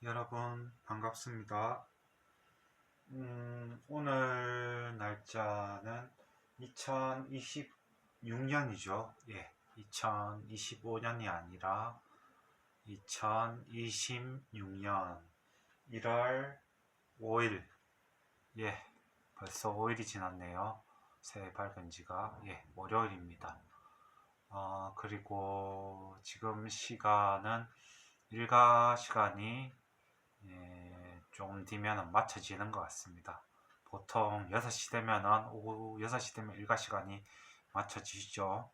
여러분 반갑습니다. 오늘 날짜는 2026년이죠. 2025년이 아니라 2026년 1월 5일. 벌써 5일이 지났네요. 새해 밝은 지가 월요일입니다. 그리고 지금 시간은 일과 시간이 조금 뒤면 맞춰지는 것 같습니다. 보통 6시 되면은 오후 6시 되면 일과 시간이 맞춰지죠.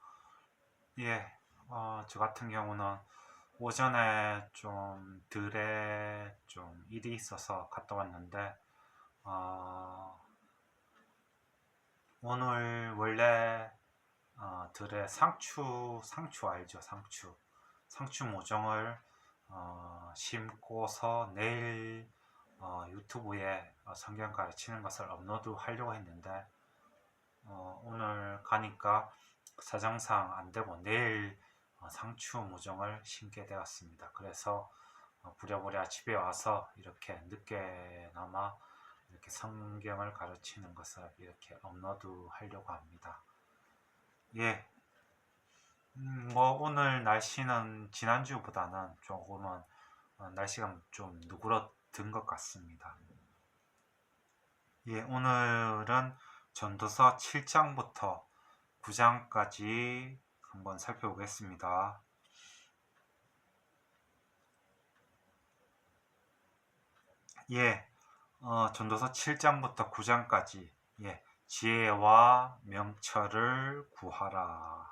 저 같은 경우는 오전에 좀 들에 좀 일이 있어서 갔다 왔는데 오늘 원래 들에 상추 알죠? 상추 모종을 심고서 내일 유튜브에 성경 가르치는 것을 업로드 하려고 했는데 오늘 가니까 사정상 안 되고 내일 상추 모종을 심게 되었습니다. 그래서 부랴부랴 집에 와서 이렇게 늦게나마 이렇게 성경을 가르치는 것을 이렇게 업로드 하려고 합니다. 오늘 날씨는 지난주보다는 조금은 날씨가 좀 누그러든 것 같습니다. 오늘은 전도서 7장부터 9장까지 한번 살펴보겠습니다. 전도서 7장부터 9장까지 지혜와 명철을 구하라.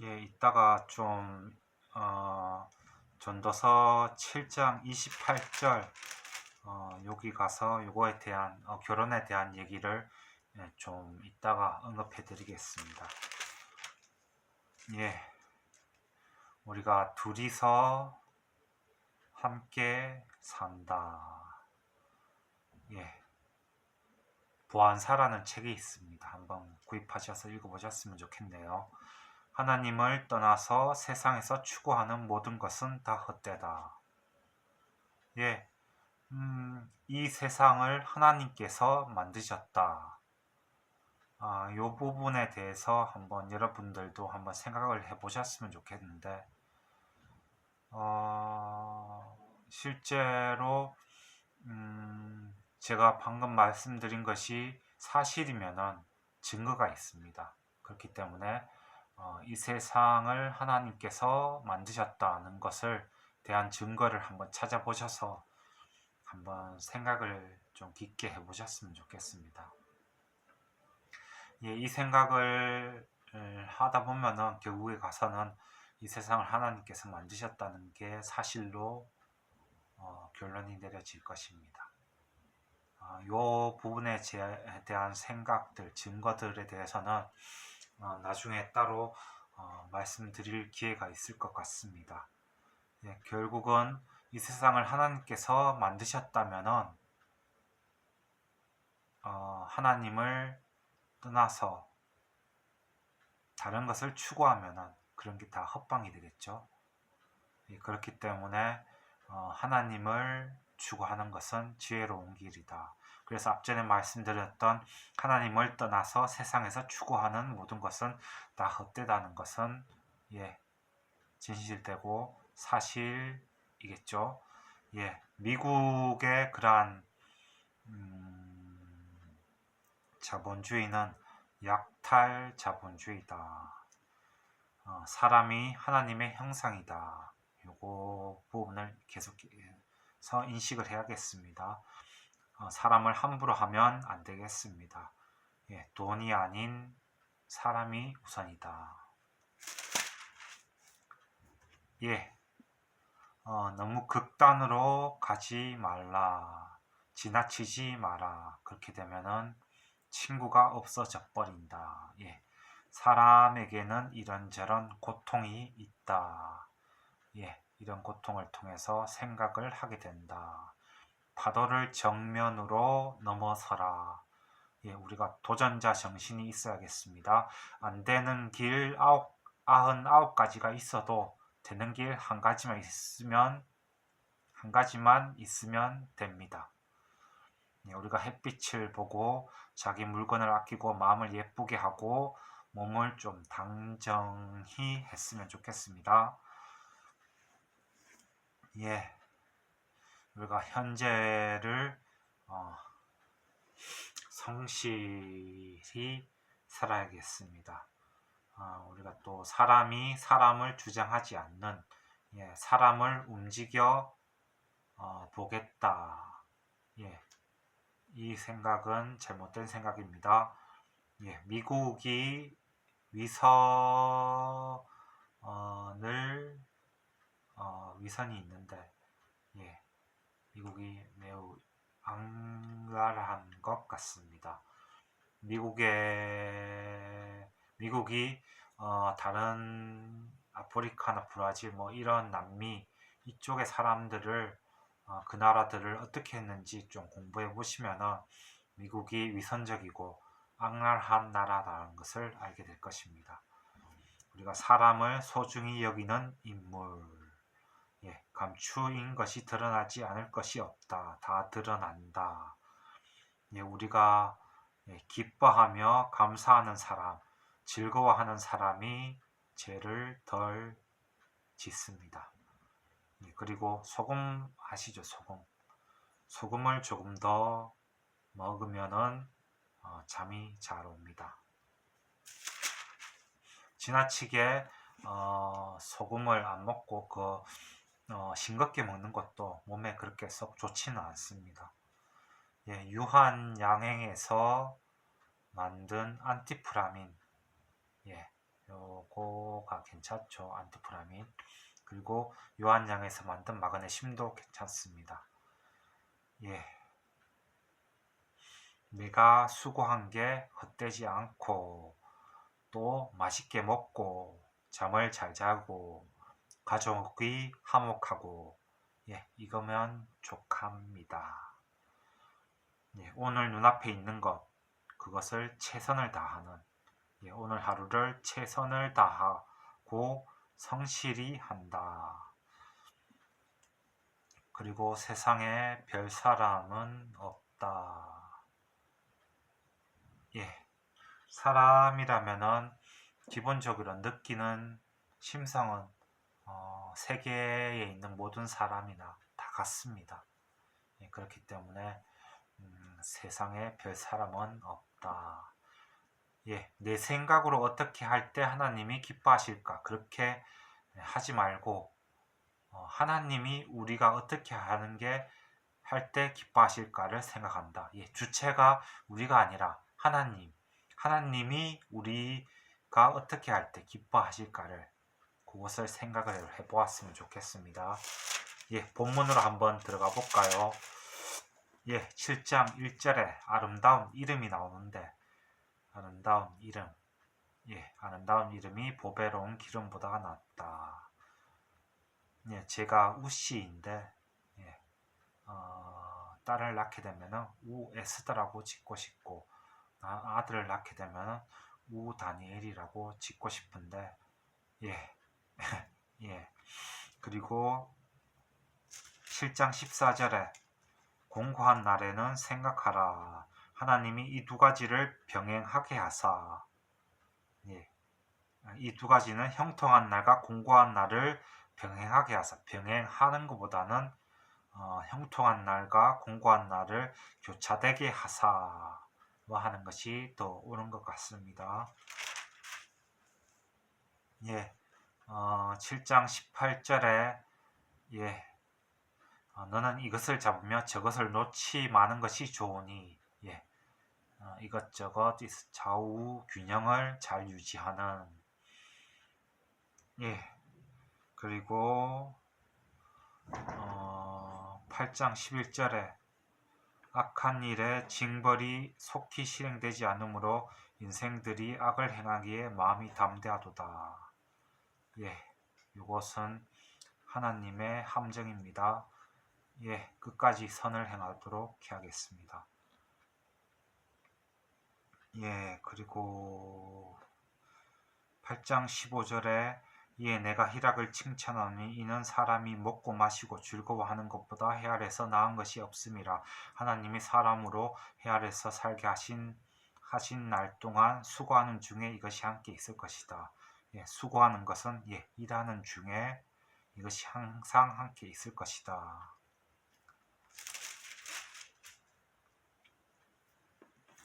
이따가 좀 전도서 7장 28절 여기 가서 요거에 대한 결혼에 대한 얘기를 좀 이따가 언급해 드리겠습니다. 우리가 둘이서 함께 산다. 보안사라는 책이 있습니다. 한번 구입하셔서 읽어보셨으면 좋겠네요. 하나님을 떠나서 세상에서 추구하는 모든 것은 다 헛되다. 이 세상을 하나님께서 만드셨다. 이 부분에 대해서 한번 여러분들도 한번 생각을 해보셨으면 좋겠는데 실제로 제가 방금 말씀드린 것이 사실이면은 증거가 있습니다. 그렇기 때문에 이 세상을 하나님께서 만드셨다는 것을 대한 증거를 한번 찾아보셔서 한번 생각을 좀 깊게 해보셨으면 좋겠습니다. 이 생각을 하다 보면은 결국에 가서는 이 세상을 하나님께서 만드셨다는 게 사실로 결론이 내려질 것입니다. 이 부분에 대한 생각들, 증거들에 대해서는 나중에 따로 말씀드릴 기회가 있을 것 같습니다. 결국은 이 세상을 하나님께서 만드셨다면은 하나님을 떠나서 다른 것을 추구하면은 그런 게 다 헛방이 되겠죠. 그렇기 때문에 하나님을 추구하는 것은 지혜로운 길이다. 그래서 앞전에 말씀드렸던 하나님을 떠나서 세상에서 추구하는 모든 것은 다 헛되다는 것은 진실되고 사실이겠죠. 미국의 그러한 자본주의는 약탈 자본주의다. 사람이 하나님의 형상이다. 요거 부분을 계속해서 인식을 해야겠습니다. 사람을 함부로 하면 안 되겠습니다. 돈이 아닌 사람이 우선이다. 너무 극단으로 가지 말라. 지나치지 마라. 그렇게 되면은 친구가 없어져 버린다. 사람에게는 이런저런 고통이 있다. 이런 고통을 통해서 생각을 하게 된다. 파도를 정면으로 넘어서라. 예, 우리가 도전자 정신이 있어야겠습니다. 안 되는 길 99가지가 있어도 되는 길 한 가지만 있으면 됩니다. 예, 우리가 햇빛을 보고 자기 물건을 아끼고 마음을 예쁘게 하고 몸을 좀 당정히 했으면 좋겠습니다. 예, 우리가 현재를 성실히 살아야겠습니다. 우리가 또 사람이 사람을 주장하지 않는, 예, 사람을 움직여 보겠다. 예, 이 생각은 잘못된 생각입니다. 예, 미국이 위선이 있는데, 예, 미국이 매우 악랄한 것 같습니다. 미국이 다른 아프리카나 브라질 뭐 이런 남미 이쪽의 사람들을 그 나라들을 어떻게 했는지 좀 공부해 보시면 미국이 위선적이고 악랄한 나라라는 것을 알게 될 것입니다. 우리가 사람을 소중히 여기는 인물, 예, 감추인 것이 드러나지 않을 것이 없다. 다 드러난다. 예, 우리가 기뻐하며 감사하는 사람, 즐거워하는 사람이 죄를 덜 짓습니다. 예, 그리고 소금 아시죠? 소금을 조금 더 먹으면은 잠이 잘 옵니다. 지나치게 소금을 안 먹고 싱겁게 먹는 것도 몸에 그렇게 썩 좋지는 않습니다. 예, 유한양행에서 만든 안티프라민, 예, 요거가 괜찮죠. 안티프라민. 그리고 유한양에서 만든 마그네슘도 괜찮습니다. 예, 내가 수고한 게 헛되지 않고 또 맛있게 먹고 잠을 잘 자고 가족이 화목하고, 예, 이거면 족합니다. 예, 오늘 눈앞에 있는 그것을 최선을 다하는, 예, 오늘 하루를 최선을 다하고 성실히 한다. 그리고 세상에 별 사람은 없다. 예, 사람이라면은 기본적으로 느끼는 심성은 세계에 있는 모든 사람이나 다 같습니다. 예, 그렇기 때문에 세상에 별 사람은 없다. 예, 내 생각으로 어떻게 할 때 하나님이 기뻐하실까? 그렇게 하지 말고 하나님이 우리가 어떻게 하는 게 할 때 기뻐하실까를 생각한다. 예, 주체가 우리가 아니라 하나님이 우리가 어떻게 할 때 기뻐하실까를 그것을 생각을 해보았으면 좋겠습니다. 예, 본문으로 한번 들어가 볼까요? 예, 7장 1절에 아름다운 이름이 나오는데, 아름다운 이름, 예, 아름다운 이름이 보배로운 기름보다 낫다. 예, 제가 우씨인데, 예, 딸을 낳게 되면은 우에스더라고 짓고 싶고, 아들을 낳게 되면은 우다니엘이라고 짓고 싶은데, 예, 예, 그리고 7장 14절에 공고한 날에는 생각하라. 하나님이 이 두 가지를 병행하게 하사, 예, 이 두 가지는 형통한 날과 공고한 날을 병행하게 하사, 병행하는 것보다는 형통한 날과 공고한 날을 교차되게 하사 하는 것이 더 옳은 것 같습니다. 예, 7장 18절에 예, 너는 이것을 잡으며 저것을 놓지 마는 것이 좋으니, 예, 이것저것 좌우 균형을 잘 유지하는, 예, 그리고 8장 11절에 악한 일에 징벌이 속히 실행되지 않으므로 인생들이 악을 행하기에 마음이 담대하도다. 예, 이것은 하나님의 함정입니다. 예, 끝까지 선을 행하도록 하겠습니다. 예, 그리고 8장 15절에 이에 내가 희락을 칭찬하니 이는 사람이 먹고 마시고 즐거워하는 것보다 해 아래서 나은 것이 없음이라. 하나님이 사람으로 해 아래서 살게 하신 날 동안 수고하는 중에 이것이 함께 있을 것이다. 예, 수고하는 것은 일하는 중에 이것이 항상 함께 있을 것이다.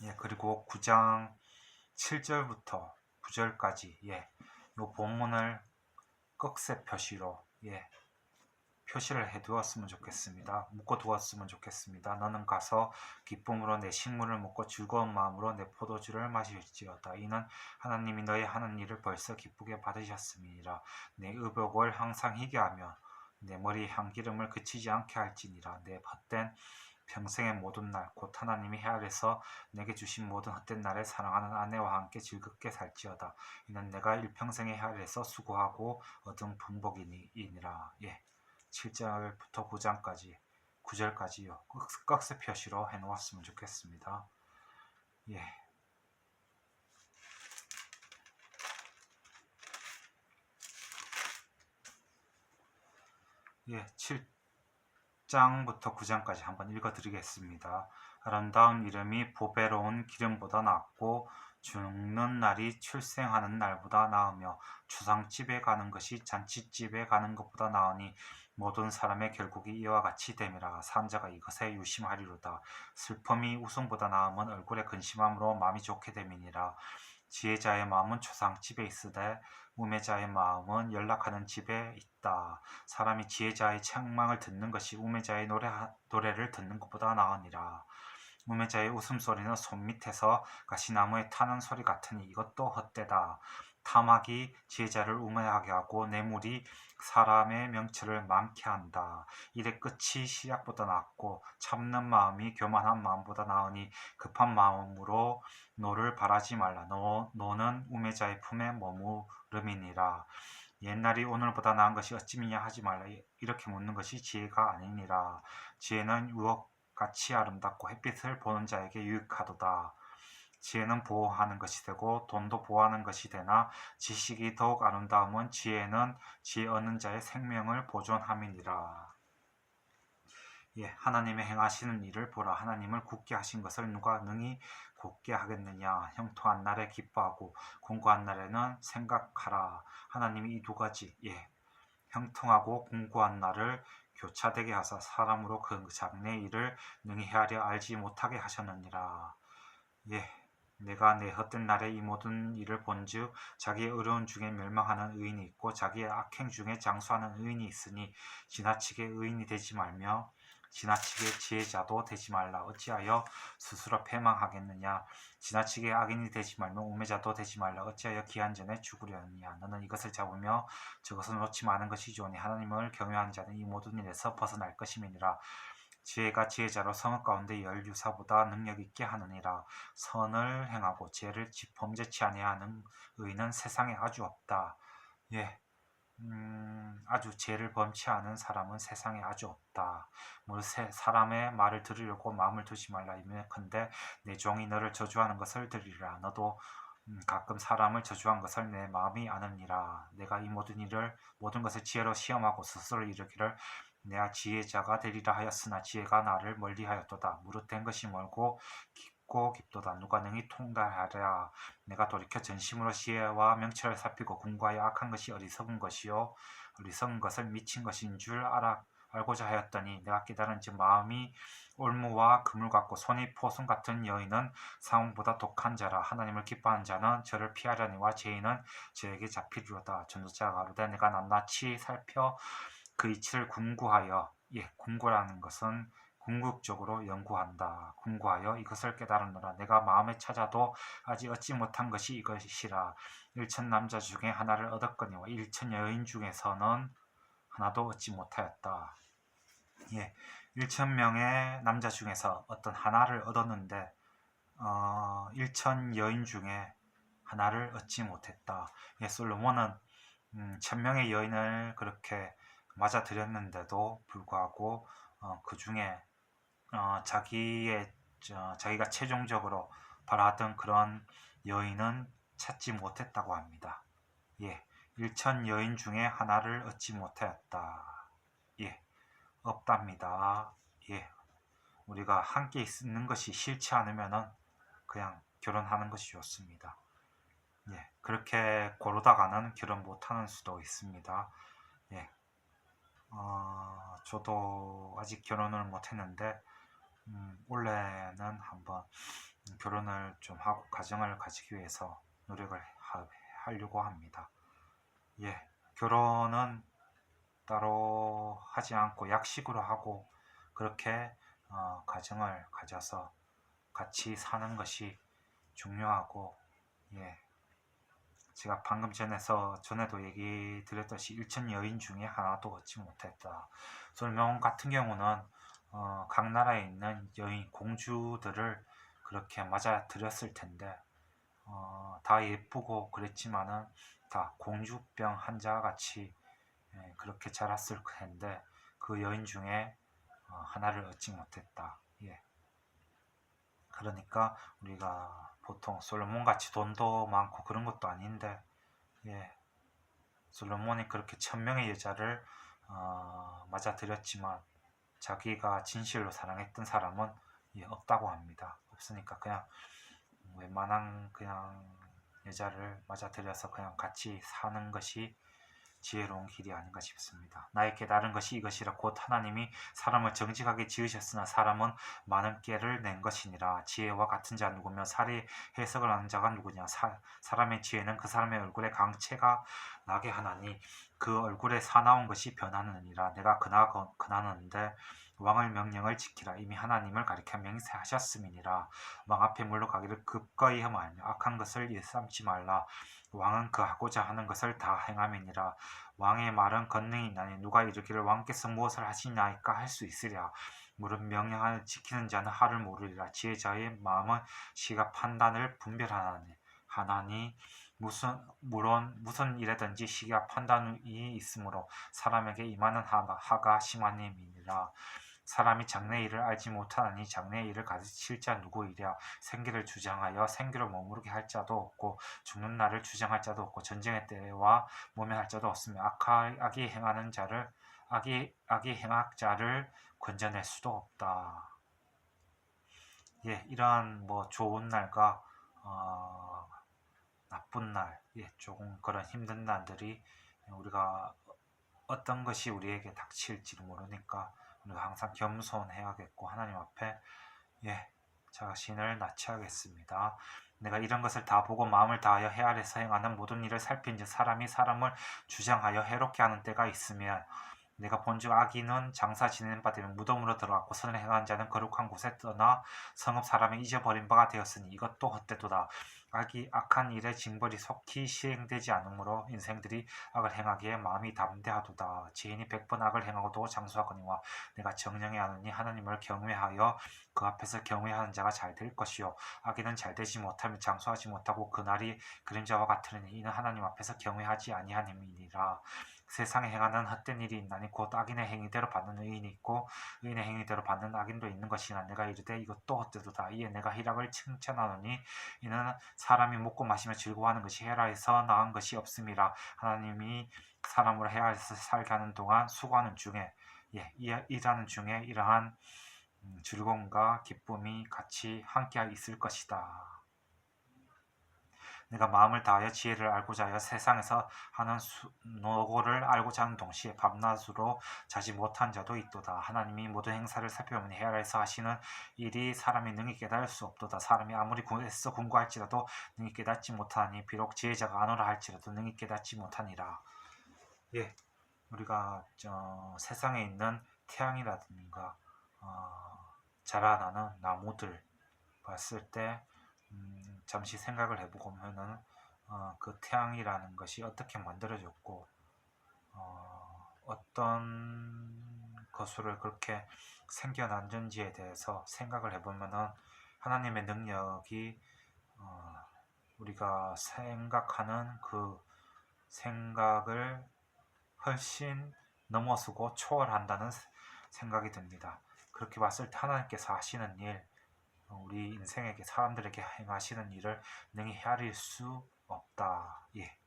예, 그리고 9장 7절부터 9절까지 이 본문을 꺽쇠 표시로 표시를 해두었으면 좋겠습니다. 묶어두었으면 좋겠습니다. 너는 가서 기쁨으로 내 식물을 먹고 즐거운 마음으로 내 포도주를 마실지어다. 이는 하나님이 너의 하는 일을 벌써 기쁘게 받으셨음이니라. 내 의복을 항상 희게 하며 내 머리에 향기름을 그치지 않게 할지니라. 내 헛된 평생의 모든 날 곧 하나님이 해 아래서 내게 주신 모든 헛된 날에 사랑하는 아내와 함께 즐겁게 살지어다. 이는 내가 일평생의 해 아래서 수고하고 얻은 분복이니라. 7절부터 9장까지 9절까지요. 꺽쇠 표시로 해놓았으면 좋겠습니다. 예. 예, 7장부터 9장까지 한번 읽어드리겠습니다. 아름다운 이름이 보배로운 기름보다 낫고 죽는 날이 출생하는 날보다 나으며 추상집에 가는 것이 잔치집에 가는 것보다 나으니 모든 사람의 결국이 이와 같이 됨이라. 산자가 이것에 유심하리로다. 슬픔이 웃음보다 나음은 얼굴에 근심함으로 마음이 좋게 됨이니라. 지혜자의 마음은 초상집에 있으되 우매자의 마음은 연락하는 집에 있다. 사람이 지혜자의 책망을 듣는 것이 우매자의 노래를 듣는 것보다 나으니라. 우매자의 웃음소리는 손밑에서 가시나무에 타는 소리 같으니 이것도 헛되다. 탐악이 지혜자를 우매하게 하고 뇌물이 사람의 명철을 많게 한다. 일의 끝이 시작보다 낫고 참는 마음이 교만한 마음보다 나으니 급한 마음으로 노를 바라지 말라. 노는 우매자의 품에 머무름이니라. 옛날이 오늘보다 나은 것이 어찌미냐 하지 말라. 이렇게 묻는 것이 지혜가 아니니라. 지혜는 유혹같이 아름답고 햇빛을 보는 자에게 유익하도다. 지혜는 보호하는 것이 되고 돈도 보호하는 것이 되나 지식이 더욱 아름다움은 지혜는 지혜 얻는 자의 생명을 보존함이니라. 하나님의 행하시는 일을 보라. 하나님을 굳게 하신 것을 누가 능히 굳게 하겠느냐. 형통한 날에 기뻐하고 공고한 날에는 생각하라. 하나님이 이 두 가지 형통하고 공고한 날을 교차되게 하사 사람으로 그 장래 일을 능히 헤아려 알지 못하게 하셨느니라. 내가 내 헛된 날에 이 모든 일을 본즉 자기의 의로운 중에 멸망하는 의인이 있고 자기의 악행 중에 장수하는 의인이 있으니 지나치게 의인이 되지 말며 지나치게 지혜자도 되지 말라. 어찌하여 스스로 패망하겠느냐. 지나치게 악인이 되지 말며 우매자도 되지 말라. 어찌하여 기한 전에 죽으려느냐. 너는 이것을 잡으며 저것을 놓지 마는 것이 좋으니 하나님을 경외하는 자는 이 모든 일에서 벗어날 것임이니라. 지혜가 지혜자로 성읍 가운데 열유사보다 능력 있게 하느니라. 선을 행하고 죄를 범죄치 아니하는 의인은 세상에 아주 없다. 아주 죄를 범치 않은 사람은 세상에 아주 없다. 사람의 말을 들으려고 마음을 두지 말라. 이면컨대 내 종이 너를 저주하는 것을 들으리라. 너도 가끔 사람을 저주한 것을 내 마음이 아느니라. 내가 이 모든 것을 지혜로 시험하고 스스로 이르기를 내가 지혜자가 되리라 하였으나 지혜가 나를 멀리하였도다. 무릇된 것이 멀고 깊고 깊도다. 누가 능히 통달하랴. 내가 돌이켜 전심으로 지혜와 명철을 살피고 궁과하여 악한 것이 어리석은 것이요 어리석은 것을 미친 것인 줄 알고자 하였더니 내가 깨달은즉 마음이 올무와 그물 같고 손이 포순 같은 여인은 사망보다 독한 자라. 하나님을 기뻐하는 자는 저를 피하려니와 죄인은 저에게 잡히리로다. 전도자가 가로되 내가 낱낱이 살펴 그 이치를 궁구하여 궁구라는 것은 궁극적으로 연구한다. 궁구하여 이것을 깨달으노라. 내가 마음에 찾아도 아직 얻지 못한 것이 이것이라. 1천 남자 중에 하나를 얻었거니와 1천 여인 중에서는 하나도 얻지 못하였다. 1천 명의 남자 중에서 어떤 하나를 얻었는데 1천 여인 중에 하나를 얻지 못했다. 솔로몬은 1000명의 여인을 그렇게 맞아들였는데도 불구하고 그 중에 자기가 최종적으로 바라던 그런 여인은 찾지 못했다고 합니다. 예, 일천 여인 중에 하나를 얻지 못하였다. 예, 없답니다. 예, 우리가 함께 있는 것이 싫지 않으면은 그냥 결혼하는 것이 좋습니다. 예, 그렇게 고르다가는 결혼 못하는 수도 있습니다. 예, 저도 아직 결혼을 못했는데 올해는 한번 결혼을 좀 하고 가정을 가지기 위해서 노력을 하려고 합니다. 예, 결혼은 따로 하지 않고 약식으로 하고 그렇게 가정을 가져서 같이 사는 것이 중요하고, 예, 제가 방금 전에도 얘기 드렸듯이 일천 여인 중에 하나도 얻지 못했다. 솔로몬 같은 경우는 각 나라에 있는 여인 공주들을 그렇게 맞아들였을 텐데 다 예쁘고 그랬지만은 다 공주병 환자 같이 그렇게 자랐을 텐데 그 여인 중에 하나를 얻지 못했다. 예. 그러니까 우리가 보통 솔로몬 같이 돈도 많고 그런 것도 아닌데, 예, 솔로몬이 그렇게 1000명의 여자를 맞아들였지만 자기가 진실로 사랑했던 사람은 없다고 합니다. 없으니까 그냥 웬만한 그냥 여자를 맞아들여서 그냥 같이 사는 것이 지혜로운 길이 아닌가 싶습니다. 나의 깨달은 것이 이것이라 곧 하나님이 사람을 정직하게 지으셨으나 사람은 많은 깨를 낸 것이니라. 지혜와 같은 자 누구며 살이 해석을 하는 자가 누구냐. 사람의 지혜는 그 사람의 얼굴에 강체가 나게 하나니 그 얼굴에 사나운 것이 변하느니라. 내가 그나는데 왕의 명령을 지키라. 이미 하나님을 가리켜 맹세하셨음이니라. 왕 앞에 물러가기를 급거이 하며 악한 것을 일삼지 말라. 왕은 그 하고자 하는 것을 다 행함이니라. 왕의 말은 권능이 있나니 누가 이르기를 왕께서 무엇을 하시나이까 할 수 있으랴. 무릇 명령을 지키는 자는 하를 모르리라. 지혜자의 마음은 시가 판단을 분별하나니 무슨 일에든지 시가 판단이 있으므로 사람에게 임하는 하가 심하님이니라. 사람이 장래의 일을 알지 못하나니 장래의 일을 가르칠 자 누구이랴. 생기를 주장하여 생기로 머무르게 할 자도 없고 죽는 날을 주장할 자도 없고 전쟁의 때와 모면할 자도 없으며 악이 행악자를 건져낼 수도 없다. 예, 이러한 좋은 날과 나쁜 날, 예, 조금 그런 힘든 날들이 우리가 어떤 것이 우리에게 닥칠지를 모르니까 우리가 항상 겸손해야겠고 하나님 앞에 자신을 낮춰야겠습니다. 내가 이런 것을 다 보고 마음을 다하여 헤아려서 행하는 모든 일을 살핀즉 사람이 사람을 주장하여 해롭게 하는 때가 있으면 내가 본즉 악인은 장사 지내는 바 되면 무덤으로 들어갔고 선을 행한 자는 거룩한 곳에 떠나 성읍 사람이 잊어버린 바가 되었으니 이것도 헛되도다. 악한 일의 징벌이 속히 시행되지 않으므로 인생들이 악을 행하기에 마음이 담대하도다. 지인이 100번 악을 행하고도 장수하거니와 내가 정령해 하느니 하나님을 경외하여 그 앞에서 경외하는 자가 잘 될 것이요 악인은 잘 되지 못하면 장수하지 못하고 그날이 그림자와 같으니 이는 하나님 앞에서 경외하지 아니함이니라. 세상에 행하는 헛된 일이 있나니 곧 악인의 행위대로 받는 의인이 있고 의인의 행위대로 받는 악인도 있는 것이나 내가 이르되 이것도 헛되도다. 이에 내가 희락을 칭찬하노니 이는 사람이 먹고 마시며 즐거워하는 것이 헤라에서 나은 것이 없음이라. 하나님이 사람으로 헤라에서 살게 하는 동안 수고하는 중에 일하는 중에 이러한 즐거움과 기쁨이 같이 함께 있을 것이다. 내가 마음을 다하여 지혜를 알고자 하여 세상에서 하는 노고를 알고자 하는 동시에 밤낮으로 자지 못한 자도 있도다. 하나님이 모든 행사를 살펴보니 헤아라에서 하시는 일이 사람이 능히 깨달을 수 없도다. 사람이 아무리 애써 궁구할지라도 능히 깨닫지 못하니 비록 지혜자가 아노라 할지라도 능히 깨닫지 못하니라. 예, 우리가 세상에 있는 태양이라든가 자라나는 나무들 봤을 때 잠시 생각을 해보면은 그 태양이라는 것이 어떻게 만들어졌고 어떤 것으로 그렇게 생겨났는지에 대해서 생각을 해보면은 하나님의 능력이 우리가 생각하는 그 생각을 훨씬 넘어서고 초월한다는 생각이 듭니다. 그렇게 봤을 때 하나님께서 하시는 일, 우리 인생에게 사람들에게 행하시는 일을 능히 헤아릴 수 없다. 예.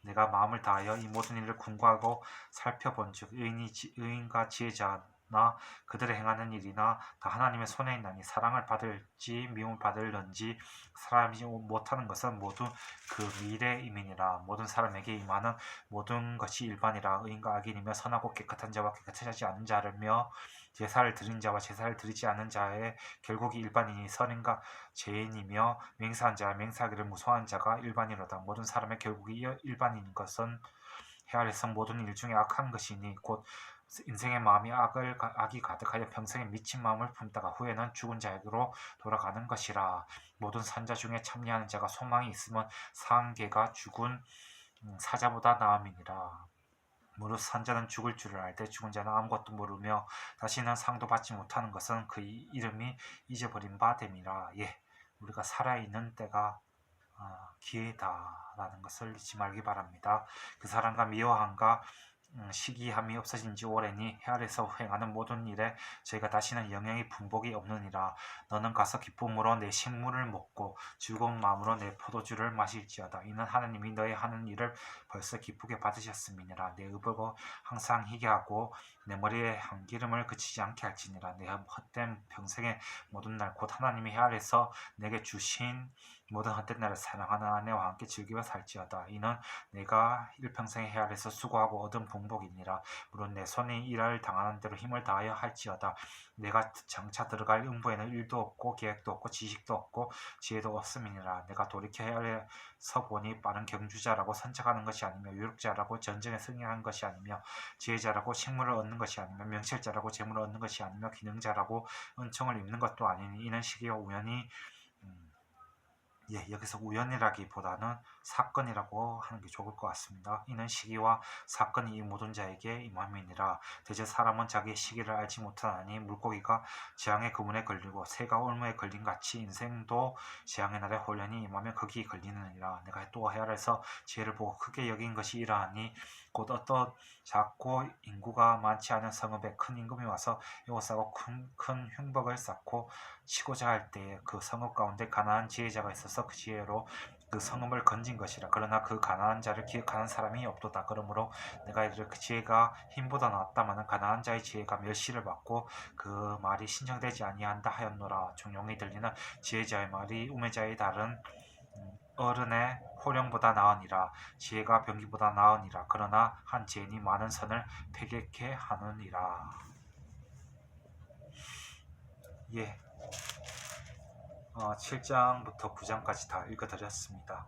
내가 마음을 다하여 이 모든 일을 궁구하고 살펴본즉 의인과 지혜자나 그들의 행하는 일이나 다 하나님의 손에 있나니 사랑을 받을지 미움을 받을런지 사람이 못하는 것은 모두 그 미래임이니라. 모든 사람에게 임하는 모든 것이 일반이라. 의인과 악인이며 선하고 깨끗한 자와 깨끗하지 않은 자라며 제사를 드린 자와 제사를 드리지 않은 자의 결국이 일반이니 선인과 죄인이며 맹세한 자와 맹세하기를 무서워한 자가 일반이로다. 모든 사람의 결국이 일반인 것은 헤아려서 모든 일 중에 악한 것이니 곧 인생의 마음이 악이 가득하여 평생에 미친 마음을 품다가 후에는 죽은 자에게로 돌아가는 것이라. 모든 산자 중에 참여하는 자가 소망이 있으면 상계가 죽은 사자보다 나음이니라. 무릇 산자는 죽을 줄을 알되 죽은 자는 아무것도 모르며 다시는 상도 받지 못하는 것은 그 이름이 잊어버린 바 됨이라. 예, 우리가 살아있는 때가 기회다라는 것을 잊지 말기 바랍니다. 그 사람과 미워함과 시기함이 없어진 지 오래니 헤아려서 행하는 모든 일에 저희가 다시는 영향이 분복이 없느니라. 너는 가서 기쁨으로 내 식물을 먹고 즐거운 마음으로 내 포도주를 마실지어다. 이는 하나님이 너의 하는 일을 벌써 기쁘게 받으셨음이니라. 내 의복을 항상 희게 하고 내 머리에 한 기름을 그치지 않게 할지니라. 내 헛된 평생의 모든 날 곧 하나님이 헤아려서 내게 주신 모든 헛된 날을 사랑하는 아내와 함께 즐기며 살지어다. 이는 내가 일평생에 헤아려서 수고하고 얻은 봉복이니라. 물론 내 손이 일할 당하는 대로 힘을 다하여 할지어다. 내가 장차 들어갈 음부에는 일도 없고 계획도 없고 지식도 없고 지혜도 없음이니라. 내가 돌이켜 헤아려서 보니 빠른 경주자라고 선착하는 것이 아니며 유력자라고 전쟁에 승리하는 것이 아니며 지혜자라고 식물을 얻는 것이 아니며 명철자라고 재물을 얻는 것이 아니며 기능자라고 은총을 입는 것도 아니니 이는 시기와 우연히 여기서 우연이라기보다는 사건이라고 하는 게 좋을 것 같습니다. 이는 시기와 사건이 이 모든 자에게 임함이니라. 대저 사람은 자기의 시기를 알지 못하나니 물고기가 재앙의 그물에 걸리고 새가 올무에 걸린 같이 인생도 재앙의 날에 혼란이 임하면 거기 걸리느니라. 내가 또 헤아려서 지혜를 보고 크게 여긴 것이 이러하니 곧 어떤 작고 인구가 많지 않은 성읍에 큰 임금이 와서 에워싸고 큰 흉박을 쌓고 치고자 할 때에 그 성읍 가운데 가난한 지혜자가 있어서 그 지혜로 그 성읍을 건진 것이라. 그러나 그 가난한 자를 기억하는 사람이 없도다. 그러므로 내가 이르기를 그 지혜가 힘보다 낫다마는 가난한 자의 지혜가 멸시를 받고 그 말이 신정되지 아니한다 하였노라. 종용이 들리는 지혜자의 말이 우매자의 다른 어른의 호령보다 나으니라. 지혜가 병기보다 나으니라. 그러나 한 죄인이 많은 선을 패게케 하느니라. 예. 7장부터 9장까지 다 읽어드렸습니다.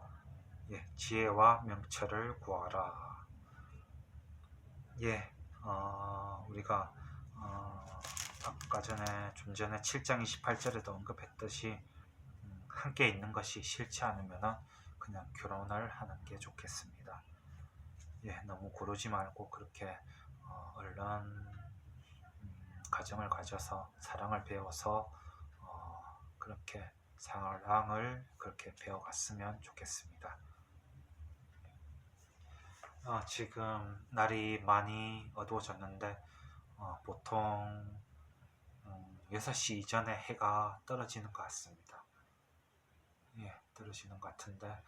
예, 지혜와 명철을 구하라. 예, 우리가 아까 좀 전에 7장 28절에도 언급했듯이 함께 있는 것이 싫지 않으면 그냥 결혼을 하는 게 좋겠습니다. 예, 너무 고르지 말고 그렇게 얼른 가정을 가져서 사랑을 배워서 그렇게 사랑을 그렇게 배워갔으면 좋겠습니다. 지금 날이 많이 어두워졌는데 보통 6시 이전에 해가 떨어지는 것 같습니다. 예, 떨어지는 것 같은데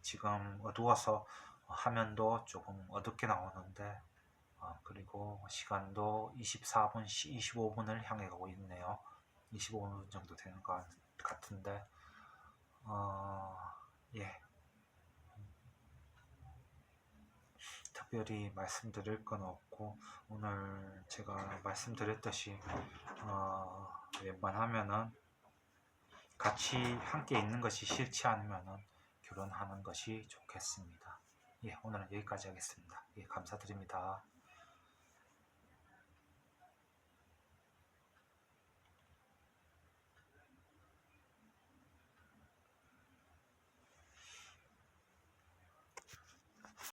지금 어두워서 화면도 조금 어둡게 나오는데 그리고 시간도 24분, 25분을 향해 가고 있네요. 25분 정도 되는 것 같은데 예, 특별히 말씀드릴 건 없고 오늘 제가 말씀드렸듯이 웬만하면은 같이 함께 있는 것이 싫지 않으면은 결혼하는 것이 좋겠습니다. 예, 오늘은 여기까지 하겠습니다. 예, 감사드립니다.